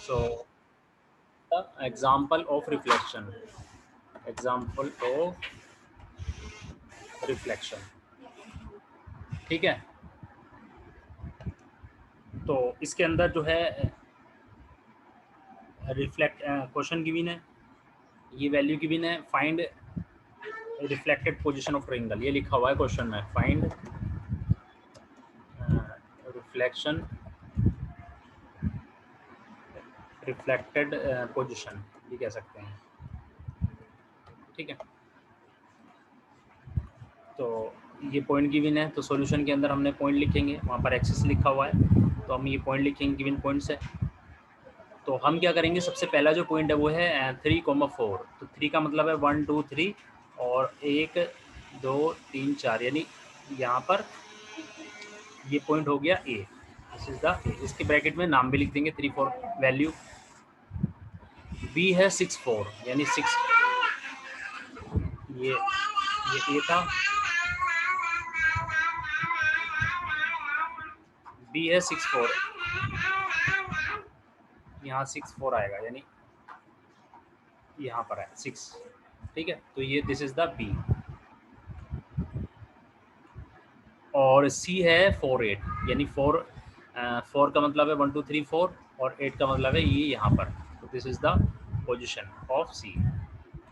So the example of reflection. Example of reflection. ठीक है, तो इसके अंदर जो है रिफ्लेक्ट क्वेश्चन गिवन है, ये वैल्यू गिवन है, find reflected position of triangle, ये लिखा हुआ है क्वेश्चन में, फाइंड रिफ्लेक्शन रिफ्लेक्टेड पोजीशन भी कह सकते हैं। ठीक है, तो ये पॉइंट गिवन है, तो सॉल्यूशन के अंदर हमने पॉइंट लिखेंगे, वहाँ पर एक्सिस लिखा हुआ है, तो हम ये पॉइंट लिखेंगे गिवन पॉइंट्स है। तो हम क्या करेंगे, सबसे पहला जो पॉइंट है वो है 3,4, तो 3 का मतलब है 1 2 3 और 1 2 3 4, यानी यहाँ पर ये पॉइंट हो गया ए, दिस इज द ए। इसके ब्रैकेट में नाम भी लिख देंगे 3 4 वैल्यू। बी है 6 4, यानी 6, ये ए था, बी है 6 4, यहाँ 6 4 आएगा, यानी यहाँ पर है 6। ठीक है, तो ये दिस इज द बी। और सी है 4 8, यानी 4 4 का मतलब है 1 2 3 4 और 8 का मतलब है ये यहाँ पर, तो this is the position of C.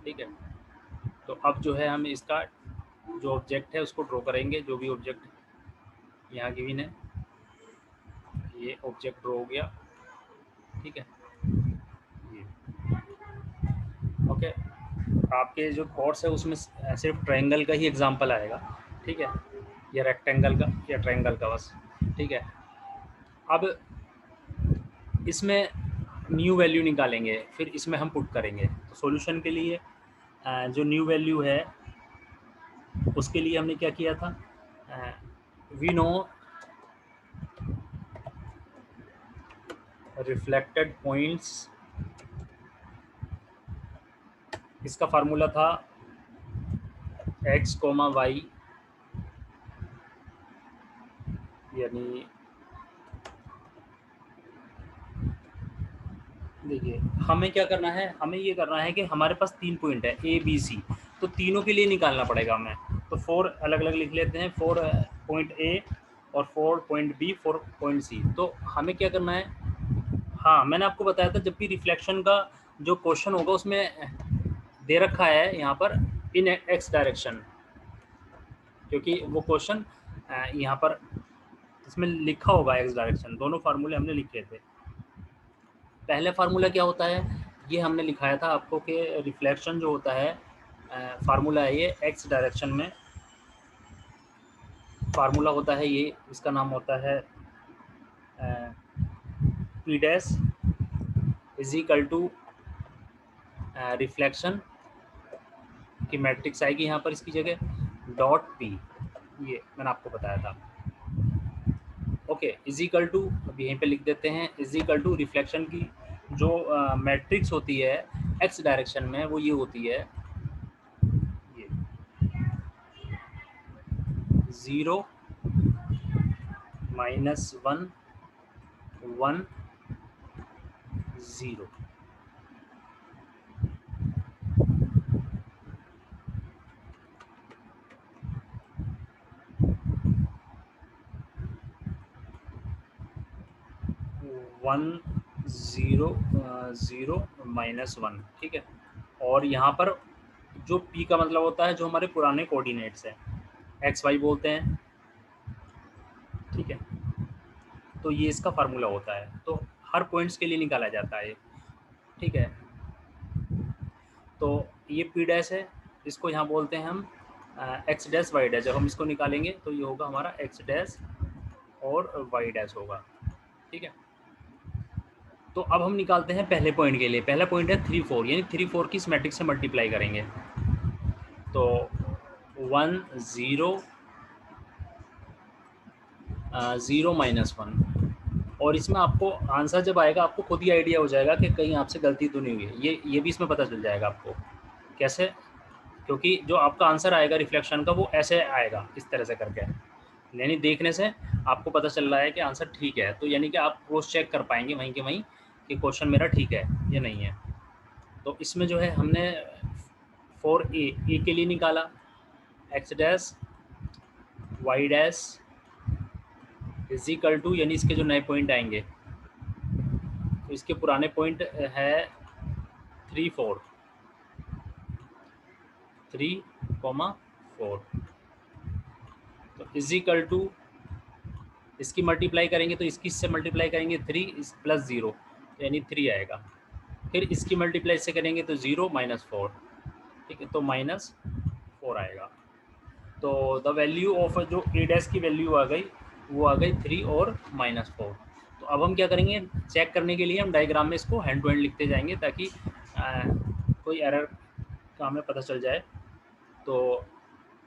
ठीक है, तो अब जो है हम इसका जो ऑब्जेक्ट है उसको ड्रॉ करेंगे, जो भी ऑब्जेक्ट यहाँ गिवन है, ये ऑब्जेक्ट ड्रॉ हो गया। ठीक है, ये ओके। आपके जो कोर्स है उसमें सिर्फ ट्रायंगल का ही एग्जांपल आएगा। ठीक है, या रेक्टेंगल का या ट्रायंगल का बस। ठीक है, अब इसमें न्यू वैल्यू निकालेंगे, फिर इसमें हम पुट करेंगे। तो सॉल्यूशन के लिए जो न्यू वैल्यू है उसके लिए हमने क्या किया था, वी नो रिफ्लेक्टेड पॉइंट्स, इसका फार्मूला था x, y, यानी देखिए हमें क्या करना है, हमें ये करना है कि हमारे पास 3 पॉइंट है ए बी सी, तो तीनों के लिए निकालना पड़ेगा हमें। तो 4 अलग अलग लिख लेते हैं, 4 पॉइंट ए और 4 पॉइंट बी, 4 पॉइंट सी। तो हमें क्या करना है, हाँ मैंने आपको बताया था जब भी रिफ्लेक्शन का जो क्वेश्चन होगा उसमें दे रखा है यहाँ पर इन एक्स डायरेक्शन, क्योंकि वो क्वेश्चन यहाँ पर इसमें लिखा होगा एक्स डायरेक्शन। दोनों फार्मूले हमने लिखे थे। पहले फार्मूला क्या होता है, ये हमने लिखाया था आपको कि रिफ्लेक्शन जो होता है, फार्मूला है ये एक्स डायरेक्शन में, फार्मूला होता है ये, इसका नाम होता है P dash is equal to reflection की मैट्रिक्स आएगी यहाँ पर इसकी जगह डॉट पी, ये मैंने आपको बताया था। ओके, इज इक्वल टू, अब यहीं पे लिख देते हैं, इज इक्वल टू रिफ्लेक्शन की जो मैट्रिक्स होती है एक्स डायरेक्शन में वो ये होती है, ये 0 -1 1 0। One zero zero -1। ठीक है, और यहाँ पर जो p का मतलब होता है जो हमारे पुराने कोऑर्डिनेट्स हैं, एक्स वाई बोलते हैं। ठीक है, तो ये इसका फार्मूला होता है, तो हर पॉइंट्स के लिए निकाला जाता है। ठीक है, तो ये p डैश है, इसको यहाँ बोलते हैं हम एक्स डैश वाई डैश। जब हम इसको निकालेंगे तो ये होगा हमारा एक्स डैश और वाई डैश होगा। ठीक है, तो अब हम निकालते हैं पहले पॉइंट के लिए। पहला पॉइंट है 3 4, यानी 3 4 की इस मैट्रिक्स से मल्टीप्लाई करेंगे, तो 1 0 0 -1। और इसमें आपको आंसर जब आएगा आपको खुद ही आइडिया हो जाएगा कि कहीं आपसे गलती तो नहीं हुई है, ये भी इसमें पता चल जाएगा आपको। कैसे, क्योंकि जो आपका आंसर आएगा रिफ्लेक्शन का वो ऐसे आएगा, इस तरह से करके, यानी देखने से आपको पता चल रहा है कि आंसर ठीक है, तो यानी कि आप क्रॉस चेक कर पाएंगे वहीं के वहीं कि क्वेश्चन मेरा ठीक है या नहीं है। तो इसमें जो है हमने फॉर ए के लिए निकाला X dash Y dash is equal to, यानी इसके जो नए पॉइंट आएंगे, तो इसके पुराने पॉइंट है 3 4 3, 4, तो इज इक्वल टू इसकी मल्टीप्लाई करेंगे तो इसकी इससे मल्टीप्लाई करेंगे 3 प्लस 0 यानी 3 आएगा। फिर इसकी मल्टीप्लाई से करेंगे तो 0 -4, ठीक है, तो -4 आएगा। तो द वैल्यू ऑफ जो ए डैश की वैल्यू आ गई वो आ गई 3 और -4। तो अब हम क्या करेंगे, चेक करने के लिए हम डायग्राम में इसको हैंड टू हैंड लिखते जाएंगे ताकि कोई एरर का हमें पता चल जाए। तो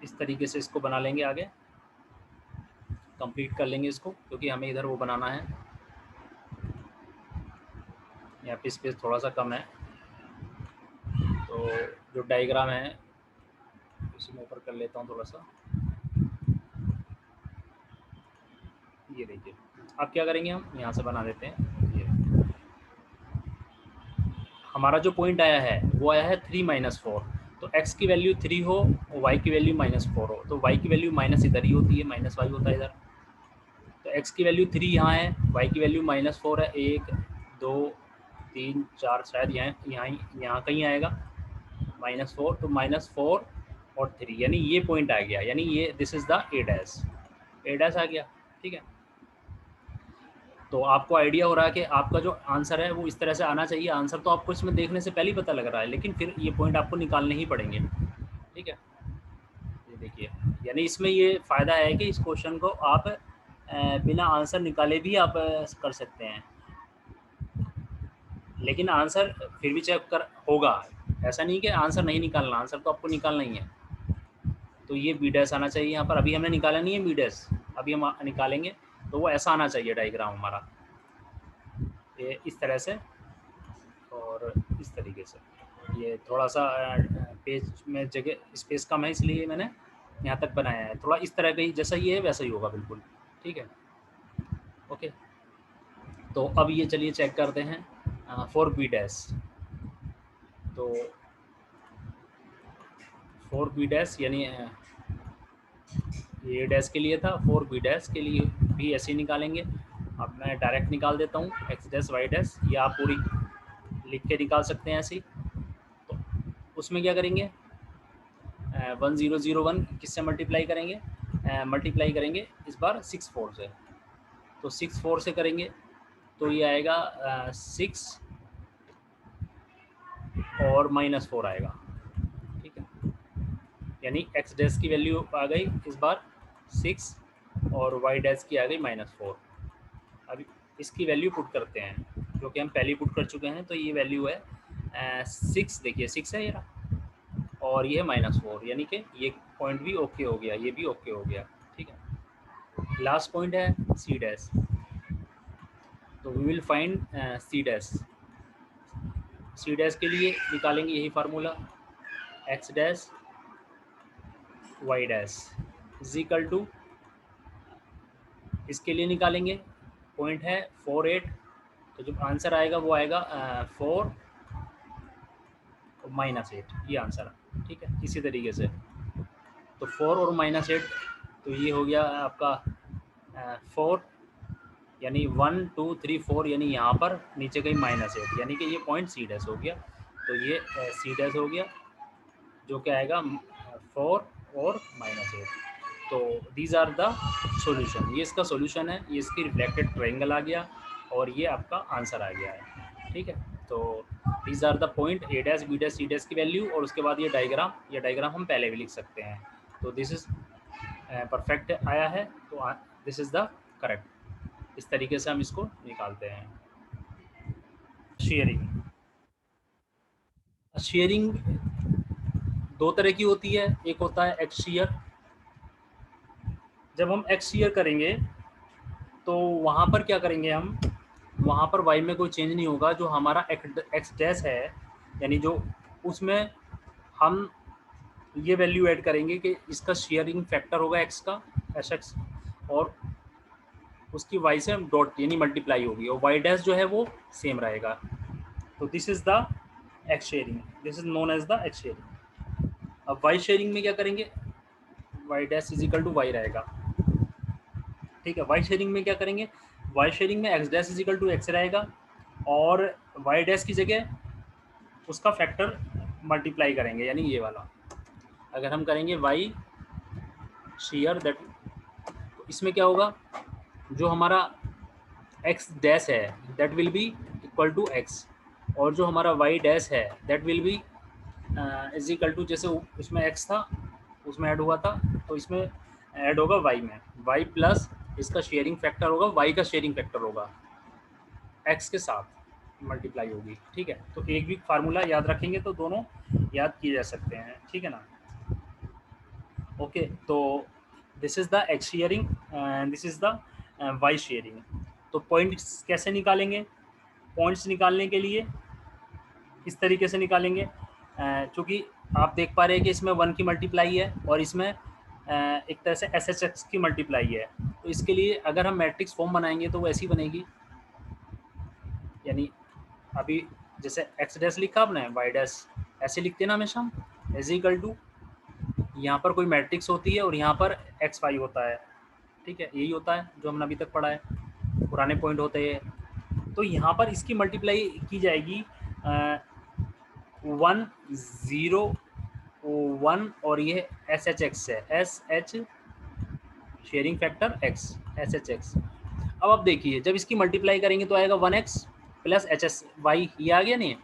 इस तरीके से इसको बना लेंगे, आगे कंप्लीट कर लेंगे इसको, क्योंकि हमें इधर वो बनाना है। यहाँ पे स्पेस थोड़ा सा कम है, तो जो डायग्राम है उसी में ऊपर कर लेता हूँ थोड़ा सा। ये देखिए, अब क्या करेंगे, हम यहाँ से बना देते हैं। ये हमारा जो पॉइंट आया है वो आया है 3 -4। तो x की वैल्यू 3 हो और y की वैल्यू -4 हो, तो y की वैल्यू माइनस इधर ही होती है, -y होता है इधर। तो x की वैल्यू 3 यहाँ है, y की वैल्यू -4 है। 1 2 3 4 शायद यहाँ कहीं आएगा -4, तो -4 और 3 यानी ये पॉइंट आ गया, यानी ये this is the A dash आ गया, ठीक है। तो आपको आइडिया हो रहा है कि आपका जो आंसर है वो इस तरह से आना चाहिए। आंसर तो आपको इसमें देखने से पहले ही पता लग रहा है, लेकिन फिर ये पॉइंट आपको निकालने ही पड़ेंगे, ठीक है। ये देखिए, यानी इसमें ये फ़ायदा है कि इस क्वेश्चन को आप बिना आंसर निकाले भी आप कर सकते हैं, लेकिन आंसर फिर भी चेक कर होगा। ऐसा नहीं कि आंसर नहीं निकालना, आंसर तो आपको निकालना ही है। तो ये बी डैश आना चाहिए यहाँ पर, अभी हमने निकाला नहीं है बी डैश, अभी हम निकालेंगे। तो वो ऐसा आना चाहिए डायग्राम हमारा, ये इस तरह से और इस तरीके से। ये थोड़ा सा पेज में जगह स्पेस कम है, इसलिए मैंने यहाँ तक बनाया है। थोड़ा इस तरह का ही, जैसा ये है वैसा ही होगा बिल्कुल, ठीक है, ओके। तो अब ये चलिए चेक करते हैं फॉर बी डैश। तो फॉर बी डैश यानी ए डैश के लिए था, फॉर बी डैश के लिए भी ऐसे ही निकालेंगे। अब मैं डायरेक्ट निकाल देता हूँ एक्स डैश वाई डैश, ये आप पूरी लिख के निकाल सकते हैं ऐसे ही। तो उसमें क्या करेंगे, 1001 किससे मल्टीप्लाई करेंगे, मल्टीप्लाई करेंगे इस बार 6 4 से। तो 6 4 से करेंगे तो ये आएगा 6 और -4 आएगा, ठीक है। यानी एक्स डैश की वैल्यू आ गई इस बार 6 और वाई डैश की आ गई -4। अभी इसकी वैल्यू पुट करते हैं, जो कि हम पहले पुट कर चुके हैं। तो ये वैल्यू है 6, देखिए 6 है ये रहा, और ये है -4, यानी कि ये पॉइंट भी ओके हो गया, ये भी ओके हो गया, ठीक है। लास्ट पॉइंट है सी डैश, तो we will find C dash. C dash के लिए निकालेंगे यही formula, X dash Y dash is equal to, इसके लिए निकालेंगे पॉइंट है 4 8। तो जो आंसर आएगा वो आएगा 4 -8, ये आंसर, ठीक है। इसी तरीके से तो 4 और -8, तो ये हो गया आपका 4, यानी 1 2 3 4, यानी यहाँ पर नीचे गई -8, यानी कि ये पॉइंट सी डैश हो गया। तो ये सी डैश हो गया, जो कि आएगा 4 और -8। तो दीज आर द सॉल्यूशन, ये इसका सॉल्यूशन है, ये इसकी रिफ्लेक्टेड ट्रायंगल आ गया और ये आपका आंसर आ गया है, ठीक है। तो these are the point A dash B dash C dash की वैल्यू, और उसके बाद ये डायग्राम हम पहले भी लिख सकते हैं। तो दिस इज परफेक्ट आया है, तो दिस इज़ द करेक्ट। इस तरीके से हम इसको निकालते हैं। शेयरिंग, शेयरिंग दो तरह की होती है, एक होता है एक्स शेयर। जब हम एक्स शेयर करेंगे तो वहाँ पर क्या करेंगे हम, वहाँ पर वाई में कोई चेंज नहीं होगा। जो हमारा एक्स डैश है, यानी जो उसमें हम ये वैल्यू ऐड करेंगे कि इसका शेयरिंग फैक्टर होगा एक्स का, एस एक्स, और उसकी वाई से डॉट यानी मल्टीप्लाई होगी, और वाई डैश जो है वो सेम रहेगा। तो this is the X shearing, this is known as the X shearing. अब वाई शेयरिंग में क्या करेंगे, Y dash is equal to Y रहेगा, ठीक है। वाई शेयरिंग में क्या करेंगे, वाई शेयरिंग में X dash is equal to X रहेगा, और वाई डैश की जगह उसका फैक्टर मल्टीप्लाई करेंगे, यानी ये वाला। अगर हम करेंगे वाई शेयर दैट, तो इसमें क्या होगा, जो हमारा एक्स डैश है that will be equal to X, और जो हमारा वाई डैश है that will be is equal to, जैसे उसमें एक्स था उसमें ऐड हुआ था, तो इसमें ऐड होगा वाई में, वाई प्लस इसका शेयरिंग फैक्टर होगा, वाई का शेयरिंग फैक्टर होगा एक्स के साथ मल्टीप्लाई होगी, ठीक है। तो एक भी फार्मूला याद रखेंगे तो दोनों याद किए जा सकते हैं, ठीक है ना। ओके, तो this is the X shearing and this is the Y shearing. तो पॉइंट्स कैसे निकालेंगे, पॉइंट्स निकालने के लिए इस तरीके से निकालेंगे, चूँकि आप देख पा रहे हैं कि इसमें 1 की मल्टीप्लाई है और इसमें एक तरह से एस एच एक्स की मल्टीप्लाई है। तो इसके लिए अगर हम मैट्रिक्स फॉर्म बनाएंगे तो वो ऐसी बनेगी, यानी अभी जैसे एक्स डैश लिखा आपने, वाई डैश ऐसे लिखते हैं ना हमेशा, एज इक्वल टू, यहाँ पर कोई मैट्रिक्स होती है और यहाँ पर एक्स वाई होता है, ठीक है। यही होता है जो हमने अभी तक पढ़ा है, पुराने पॉइंट होते हैं। तो यहाँ पर इसकी मल्टीप्लाई की जाएगी 1 0 1, और ये एस एच एक्स है, S H sharing factor x, S H x. अब आप देखिए जब इसकी मल्टीप्लाई करेंगे तो आएगा 1x plus H S Y, ये आ गया नहीं,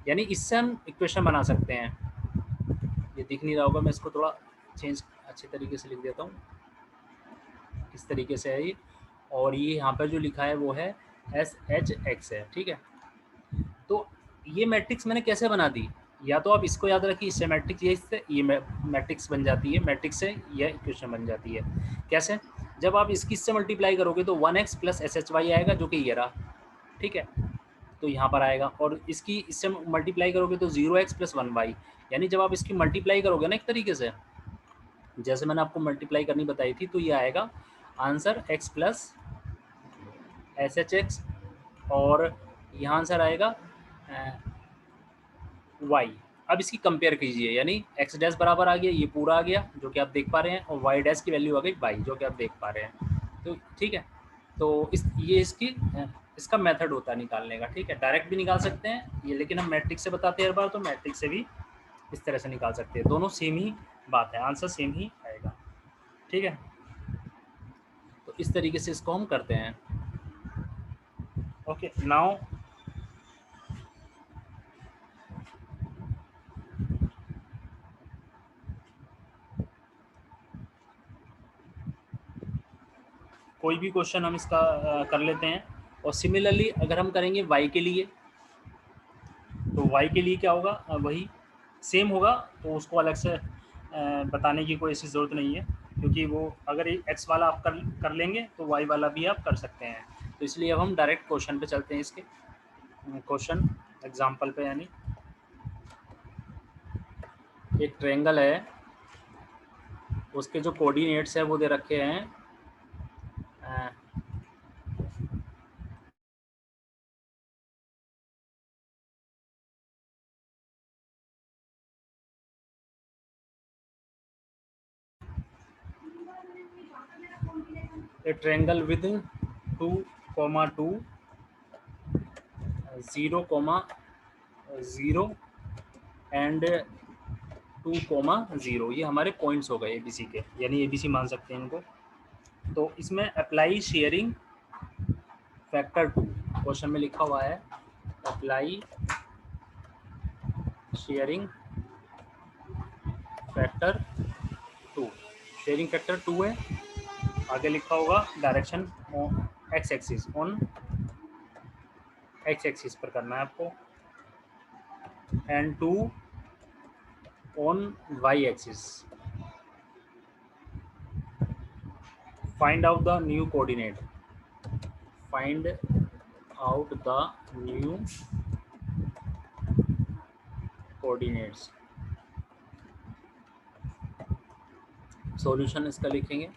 यानी इससे हम इक्वेशन बना सकते हैं। ये दिख नहीं रहा होगा, मैं इसको थोड़ा चेंज अच्छे तरीके से लिख देता हूँ, इस तरीके से है ये, और ये यहाँ पर जो लिखा है वो है एस एच एक्स है, ठीक है। तो ये मैट्रिक्स मैंने कैसे बना दी, या तो आप इसको याद रखिए, इससे मैट्रिक्स, ये इससे ये मैट्रिक्स बन जाती है, मैट्रिक्स से यह इक्वेशन बन जाती है। कैसे, जब आप इसकी इससे मल्टीप्लाई करोगे तो 1x plus S H Y आएगा, जो कि ये रहा, ठीक है। तो यहाँ पर आएगा, और इसकी इससे मल्टीप्लाई करोगे तो 0x प्लस 1y, यानी जब आप इसकी मल्टीप्लाई करोगे ना एक तरीके से, जैसे मैंने आपको मल्टीप्लाई करनी बताई थी, तो ये आएगा answer x plus S H x, और यहाँ आंसर आएगा y। अब इसकी कंपेयर कीजिए, यानी x डैश बराबर आ गया, ये पूरा आ गया जो कि आप देख पा रहे हैं, और y डैश की वैल्यू आ गई y, जो कि आप देख पा रहे हैं। तो ठीक है, तो ये इसका मेथड होता है निकालने का, ठीक है। डायरेक्ट भी निकाल सकते हैं ये, लेकिन हम मैट्रिक्स से बताते हैं हर बार, तो मैट्रिक्स से भी इस तरह से निकाल सकते हैं, दोनों सेम ही बात है, आंसर सेम ही आएगा, ठीक है। तो इस तरीके से इसको हम करते हैं। ओके, नाउ कोई भी क्वेश्चन हम इसका कर लेते हैं। और सिमिलरली अगर हम करेंगे y के लिए, तो y के लिए क्या होगा, वही सेम होगा, तो उसको अलग से बताने की कोई ऐसी ज़रूरत नहीं है, क्योंकि वो अगर x वाला आप कर लेंगे तो y वाला भी आप कर सकते हैं। तो इसलिए अब हम डायरेक्ट क्वेश्चन पे चलते हैं, इसके क्वेश्चन एग्जांपल पे। यानी एक ट्रायंगल है, उसके जो कोऑर्डिनेट्स है वो दे रखे हैं a triangle with 2, 2, 0, 0 एंड 2, 0, ये हमारे पॉइंट्स हो गए ABC के, यानी ABC मान सकते हैं इनको। तो इसमें अप्लाई शेयरिंग फैक्टर 2, क्वेश्चन में लिखा हुआ है apply shearing factor 2, shearing factor 2 है, आगे लिखा होगा direction X axis, on X axis पर करना है आपको, and 2 on Y axis. Find out the new coordinate, find out the new coordinates. Solution इसका लिखेंगे,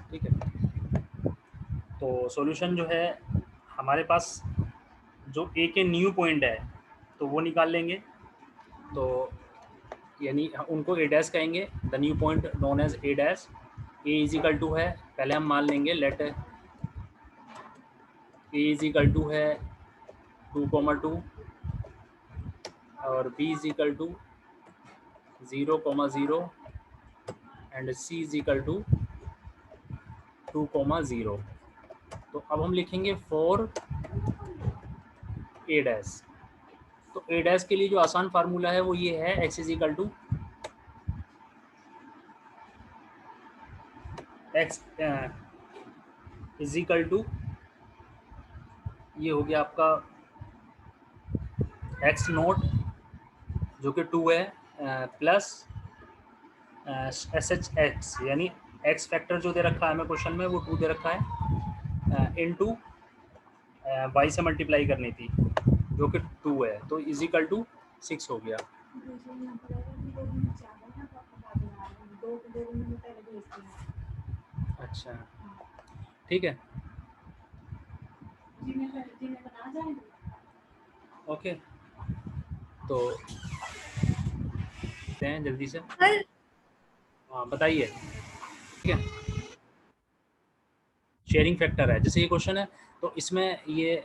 ठीक है। तो सॉल्यूशन जो है हमारे पास जो ए के न्यू पॉइंट है तो वो निकाल लेंगे, तो यानी उनको ए डैश कहेंगे, the new point known as A dash. A is equal to है, पहले हम मान लेंगे let A is equal to है 2,2 और B is equal to 0,0 and C is equal to 2,0। तो अब हम लिखेंगे फॉर ए डैश। तो ए डैश के लिए जो आसान फार्मूला है वो ये है, X is equal to X is equal to, ये हो गया आपका एक्स नोट जो कि 2 है प्लस एस एच एक्स, यानी एक्स फैक्टर जो दे रखा है हमें क्वेश्चन में वो 2 दे रखा है, इनटू वाई से मल्टीप्लाई करनी थी जो कि 2 है, तो इज इक्वल टू 6 हो गया। अच्छा ठीक है, ओके तो हैं जल्दी से, हाँ बताइए। ठीक है, शेयरिंग फैक्टर है, जैसे ये क्वेश्चन है तो इसमें ये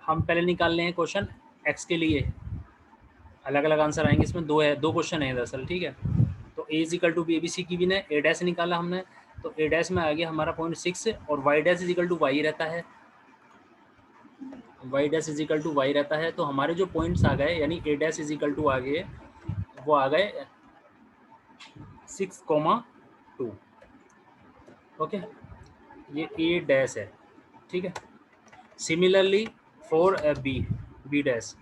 हम पहले निकाल लें क्वेश्चन एक्स के लिए, अलग अलग आंसर आएंगे इसमें, दो क्वेश्चन है दरअसल। ठीक है, तो A is equal to B, B C की भी ने ए डैश निकाला हमने, तो ए डैश में आ गया हमारा पॉइंट 6 और Y dash is equal to Y रहता है, Y dash is equal to Y रहता है। तो हमारे जो पॉइंट्स आ गए यानी A dash is equal to आ गए, वो आ गए 6,2। ओके, ये ए डैश है। ठीक है, सिमिलरली फॉर बी डैश,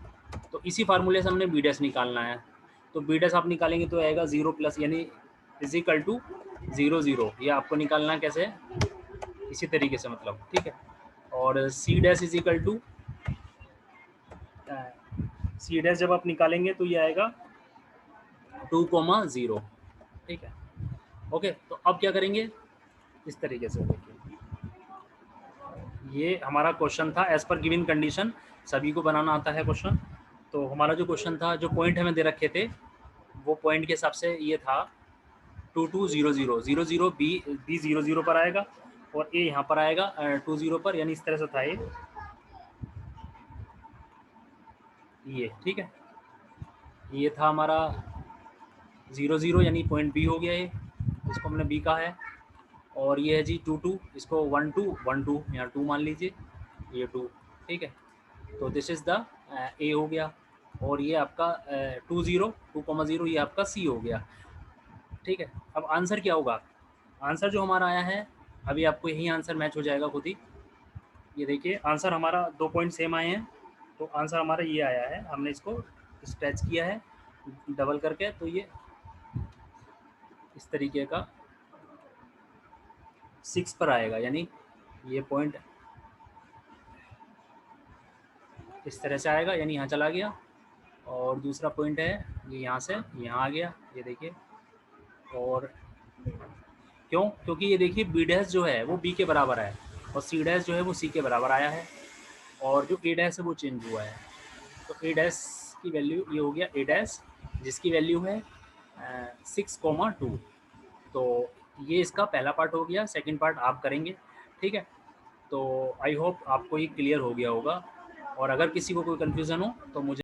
तो इसी फार्मूले से हमने बी डैश निकालना है, तो बी डैश आप निकालेंगे तो आएगा 0 प्लस यानी इज इक्वल टू 0 0, ये आपको निकालना है कैसे, इसी तरीके से मतलब। ठीक है, और C dash is equal to, C dash जब आप निकालेंगे तो ये आएगा 2,0। ठीक है, ओके तो अब क्या करेंगे इस तरीके से, देखिए ये हमारा क्वेश्चन था एज पर गिवन कंडीशन, सभी को बनाना आता है क्वेश्चन। तो हमारा जो क्वेश्चन था, जो पॉइंट हमें दे रखे थे वो पॉइंट के हिसाब से ये था 2,2,0,0 0,0 बी 0,0 पर आएगा और ए यहाँ पर आएगा 2,0 पर, यानी इस तरह से था ये। ठीक है, ये था हमारा 0,0 यानी पॉइंट बी हो गया, ये इसको हमने बी कहा है। और ये है जी 2,2, इसको 1,2 यहाँ 2 मान लीजिए, ये 2। ठीक है, तो दिस इज़ द ए हो गया, और ये आपका 2,0 ये आपका सी हो गया। ठीक है, अब आंसर क्या होगा, आंसर जो हमारा आया है अभी आपको यही आंसर मैच हो जाएगा खुद ही। ये देखिए आंसर हमारा 2 पॉइंट सेम आए हैं, तो आंसर हमारा ये आया है, हमने इसको स्ट्रेच किया है डबल करके, तो ये इस तरीके का 6 पर आएगा, यानी ये पॉइंट इस तरह से आएगा, यानी यहाँ चला गया। और दूसरा पॉइंट है ये यहाँ से यहाँ आ गया, ये देखिए। और क्यों, क्योंकि ये देखिए बी डैश जो है वो बी के बराबर है और सी डैश जो है वो सी के बराबर आया है, और जो ए डैश है वो चेंज हुआ है। तो ए डैश की वैल्यू ये हो गया ए डैश, जिसकी वैल्यू है 6,2। तो ये इसका पहला पार्ट हो गया, सेकंड पार्ट आप करेंगे। ठीक है, तो आई होप आपको ये क्लियर हो गया होगा, और अगर किसी को कोई कन्फ्यूज़न हो तो मुझे